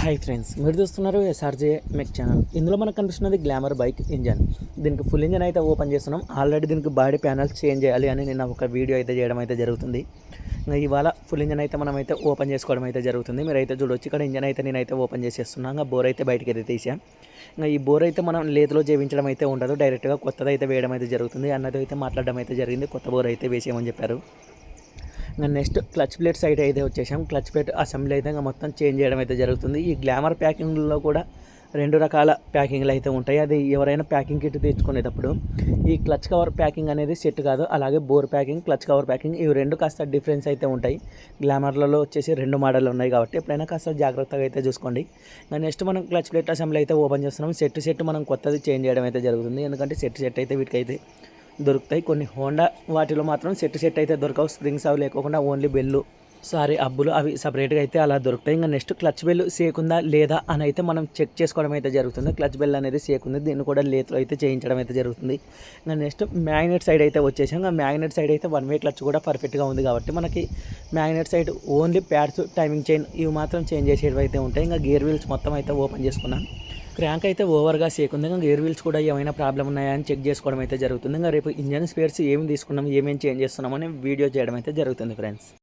Hi friends, మీరు చూస్తున్నారు SRJ మెక్ channel. ఇందులో మనకు కనిపిస్తున్నది గ్లామర్ బైక్ ఇంజన్. దీనికి ఫుల్ ఇంజన్ అయితే ఓపెన్ చేస్తున్నాం. ఆల్రెడీ దీనికి బాడీ ప్యానల్స్ చేంజ్ చేయాలి అని నేను ఒక వీడియో అయితే చేయడం అయితే జరుగుతుంది. ఇవాళ ఫుల్ ఇంజన్ అయితే మనం అయితే ఓపెన్ చేసుకోవడం అయితే జరుగుతుంది. మీరైతే చూడొచ్చు, ఇక్కడ ఇంజన్ అయితే నేనైతే ఓపెన్ చేసేస్తున్నాను. బోర్ అయితే బయటికి అయితే తీసాం. ఈ బోర్ అయితే మనం లేతులో చేయించడం అయితే ఉండదు, డైరెక్ట్గా కొత్తది అయితే వేయడం అయితే జరుగుతుంది. అన్నది అయితే మాట్లాడడం అయితే జరిగింది. కొత్త బోర్ అయితే వేసేయమని చెప్పారు. నెక్స్ట్ క్లచ్ ప్లేట్ సైడ్ అయితే వచ్చేసాం. క్లచ్ ప్లేట్ అసెంబ్లీ అయితే మొత్తం చేంజ్ చేయడం అయితే జరుగుతుంది. ఈ గ్లామర్ ప్యాకింగ్లో కూడా 2 రకాల ప్యాకింగ్లు అయితే ఉంటాయి. అది ఎవరైనా ప్యాకింగ్ కిట్ తెచ్చుకునేటప్పుడు ఈ క్లచ్ కవర్ ప్యాకింగ్ అనేది సెట్ కాదు, అలాగే bore packing, clutch cover packing, ఇవి 2 కాస్త డిఫరెన్స్ అయితే ఉంటాయి. గ్లామర్లలో వచ్చేసి 2 మోడల్ ఉన్నాయి కాబట్టి ఎప్పుడైనా కాస్త జాగ్రత్తగా అయితే చూసుకోండి. నెక్స్ట్ మనం క్లచ్ ప్లేట్ అసెంబ్లీ అయితే ఓపెన్ చేస్తున్నాం. సెట్ మనం కొత్తది చేంజ్ చేయడం అయితే జరుగుతుంది. ఎందుకంటే సెట్ అయితే వీటికైతే దొరుకుతాయి. కొన్ని హోండా వాటిలో మాత్రం సెట్ అయితే దొరకవు. స్ప్రింగ్స్ అవి లేకుండా ఓన్లీ బెల్లు అబ్బులు అవి సపరేట్గా అయితే అలా దొరుకుతాయి. ఇంకా నెక్స్ట్ క్లచ్ బెల్ సేకుందా లేదా అని అయితే మనం చెక్ చేసుకోవడం అయితే జరుగుతుంది. క్లచ్ బెల్ అనేది సేకుంది, దీన్ని కూడా లేత్లో అయితే చేయించడం అయితే జరుగుతుంది. ఇంకా నెక్స్ట్ మ్యాగ్నెట్ సైడ్ అయితే వచ్చేసాం. ఇంకా మ్యాగ్నెట్ సైడ్ అయితే 1 వే క్లచ్ కూడా పర్ఫెక్ట్గా ఉంది కాబట్టి మనకి magnet side only pads, timing chain ఇవి మాత్రం చేంజ్ చేసేవి అయితే ఉంటాయి. ఇంకా గేర్ వీల్స్ మొత్తం అయితే ఓపెన్ చేసుకున్నాం. క్రాంక్ అయితే ఓవర్గా సేకుంది. ఇంకా గేర్ వీల్స్ కూడా ఏమైనా ప్రాబ్లం ఉన్నాయా అని చెక్ చేసుకోవడం అయితే జరుగుతుంది. ఇంకా రేపు ఇంజన్ స్పేర్స్ ఏమి తీసుకున్నాం, ఏమేమి చేంజ్ చేస్తున్నామని వీడియో చేయడం అయితే జరుగుతుంది ఫ్రెండ్స్.